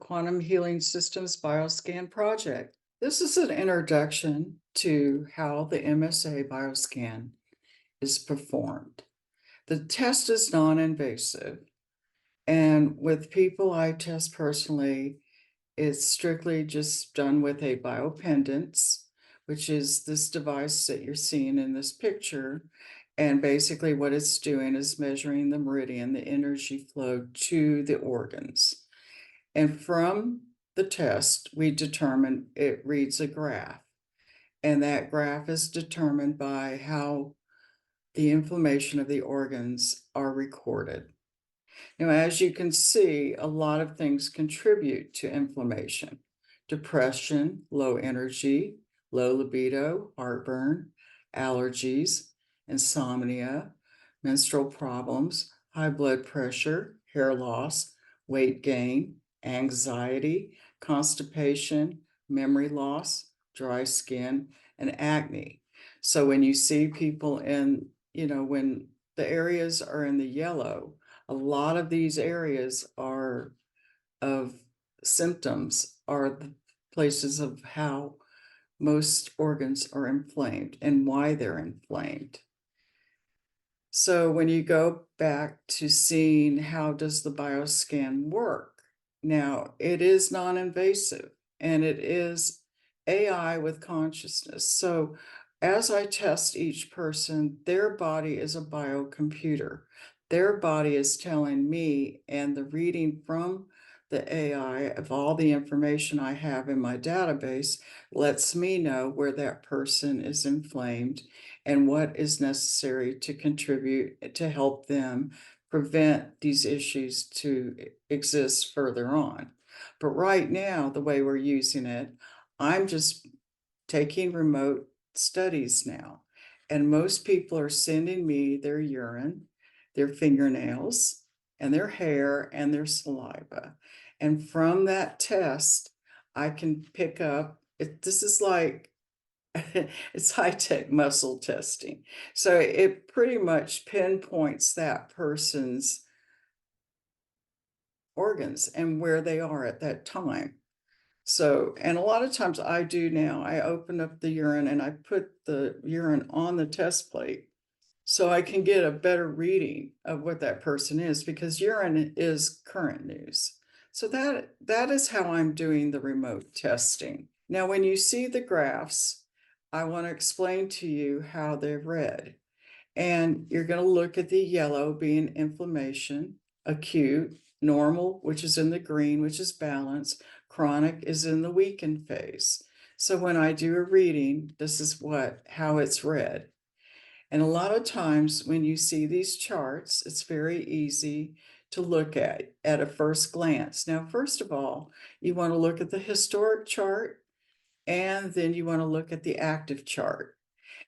Quantum Healing Systems BioScan project. This is an introduction to how the MSA BioScan is performed. The test is non-invasive, and with people I test personally, it's strictly just done with a biopendance, which is this device that you're seeing in this picture. And basically what it's doing is measuring the meridian, the energy flow to the organs. And from the test, we determine it reads a graph. And that graph is determined by how the inflammation of the organs are recorded. Now, as you can see, a lot of things contribute to inflammation: depression, low energy, low libido, heartburn, allergies, insomnia, menstrual problems, high blood pressure, hair loss, weight gain, anxiety, constipation, memory loss, dry skin, and acne. So when you see people in, when the areas are in the yellow, a lot of these areas are of symptoms, are the places of how most organs are inflamed and why they're inflamed. So when you go back to seeing how does the BioScan work, now it is non-invasive and it is AI with consciousness. So as I test each person, their body is a biocomputer. Their body is telling me, and the reading from the AI of all the information I have in my database lets me know where that person is inflamed and what is necessary to contribute to help them prevent these issues to exist further on. But right now, the way we're using it, I'm just taking remote studies now, and most people are sending me their urine, their fingernails, and their hair and their saliva. And from that test, I can pick up, this is like, it's high-tech muscle testing. So it pretty much pinpoints that person's organs and where they are at that time. So, and a lot of times I do now, I open up the urine and I put the urine on the test plate so I can get a better reading of what that person is, because urine is current news. So that is how I'm doing the remote testing. Now, when you see the graphs, I want to explain to you how they're read. And you're going to look at the yellow being inflammation, acute, normal, which is in the green, which is balance, chronic is in the weakened phase. So when I do a reading, this is how it's read. And a lot of times when you see these charts, it's very easy to look at a first glance. Now, first of all, you want to look at the historic chart, and then you want to look at the active chart.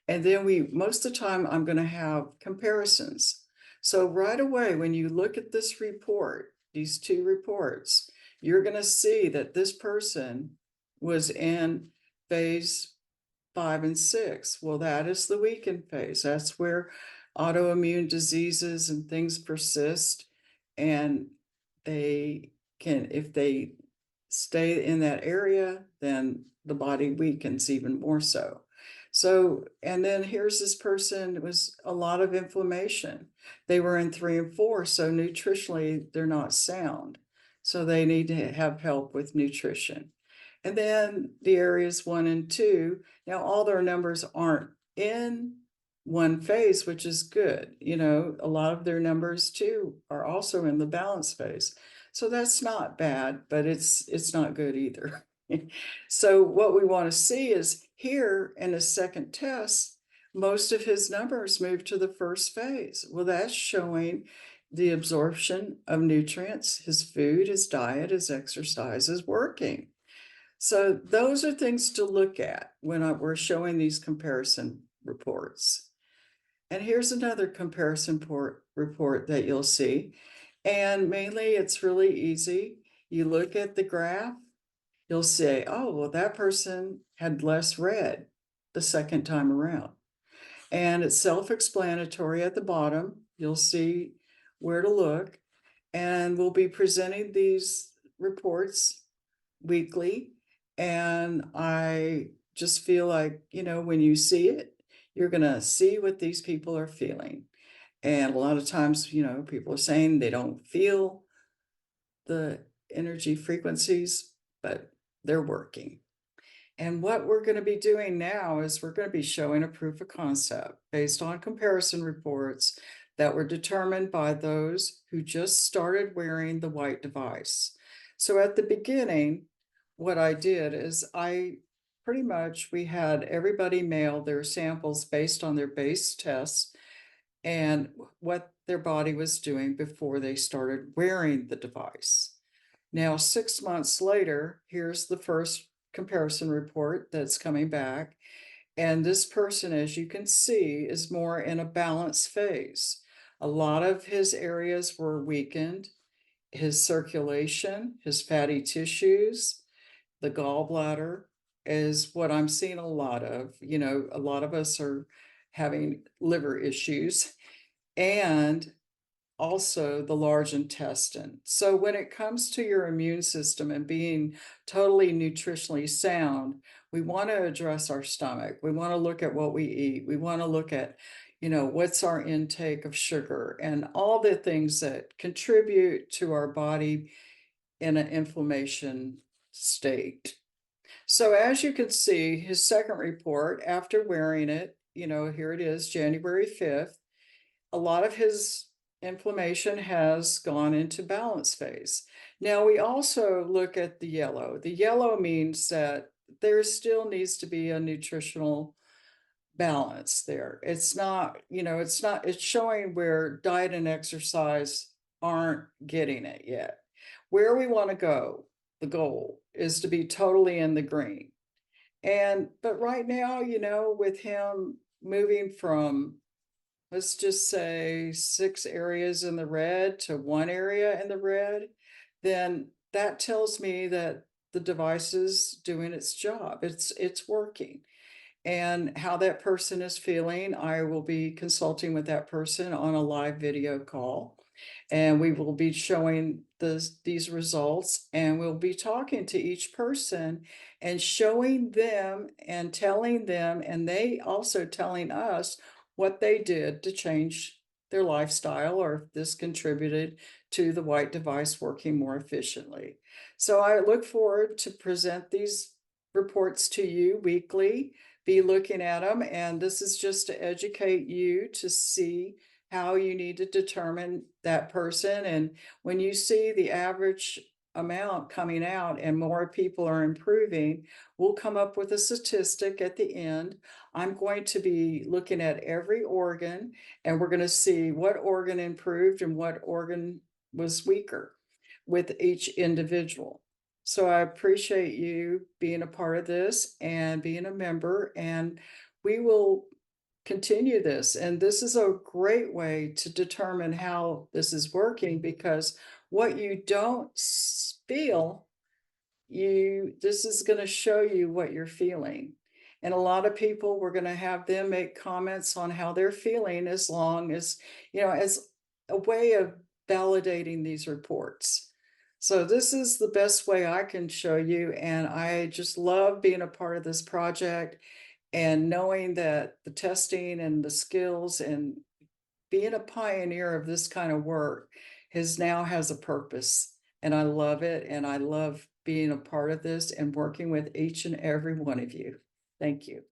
And then most of the time, I'm going to have comparisons. So right away, when you look at this report, these two reports, you're going to see that this person was in phase 5 and 6. Well, that is the weakened phase. That's where autoimmune diseases and things persist. And they can, if they stay in that area, then the body weakens even more so. So, and then here's this person, it was a lot of inflammation. They were in 3 and 4, so nutritionally, they're not sound. So they need to have help with nutrition. And then the areas 1 and 2, now all their numbers aren't in one phase, which is good. A lot of their numbers too are also in the balance phase. So that's not bad, but it's not good either. So what we want to see is here in a second test, most of his numbers move to the first phase. Well, that's showing the absorption of nutrients, his food, his diet, his exercise is working. So those are things to look at when we're showing these comparison reports. And here's another comparison report that you'll see. And mainly it's really easy. You look at the graph, you'll say, oh, well, that person had less red the second time around. And it's self-explanatory at the bottom. You'll see where to look. And we'll be presenting these reports weekly. And I just feel like, when you see it, you're going to see what these people are feeling. And a lot of times, people are saying they don't feel the energy frequencies, but they're working. And what we're going to be doing now is we're going to be showing a proof of concept based on comparison reports that were determined by those who just started wearing the white device. So at the beginning, what I did is we had everybody mail their samples based on their base tests and what their body was doing before they started wearing the device. Now, 6 months later, here's the first comparison report that's coming back. And this person, as you can see, is more in a balance phase. A lot of his areas were weakened, his circulation, his fatty tissues, the gallbladder is what I'm seeing a lot of. A lot of us are having liver issues and also the large intestine. So when it comes to your immune system and being totally nutritionally sound, we want to address our stomach. We want to look at what we eat. We want to look at, what's our intake of sugar and all the things that contribute to our body in an inflammation state. So as you can see, his second report after wearing it, here it is, January 5th, a lot of his inflammation has gone into balance phase. Now we also look at the yellow. The yellow means that there still needs to be a nutritional balance there. It's it's showing where diet and exercise aren't getting it yet. Where we want to go, the goal is to be totally in the green. But right now, with him moving from, let's just say, 6 areas in the red to 1 area in the red, then that tells me that the device is doing its job. It's working. And how that person is feeling, I will be consulting with that person on a live video call. And we will be showing these results, and we'll be talking to each person and showing them and telling them, and they also telling us what they did to change their lifestyle, or if this contributed to the white device working more efficiently. So I look forward to present these reports to you weekly, be looking at them, and this is just to educate you to see how you need to determine that person. And when you see the average amount coming out and more people are improving, we'll come up with a statistic at the end. I'm going to be looking at every organ, and we're going to see what organ improved and what organ was weaker with each individual. So I appreciate you being a part of this and being a member, and we will continue this. And this is a great way to determine how this is working, because what you don't feel, this is going to show you what you're feeling. And a lot of people, we're going to have them make comments on how they're feeling, as long as, as a way of validating these reports. So this is the best way I can show you. And I just love being a part of this project and knowing that the testing and the skills and being a pioneer of this kind of work now has a purpose. And I love it. And I love being a part of this and working with each and every one of you. Thank you.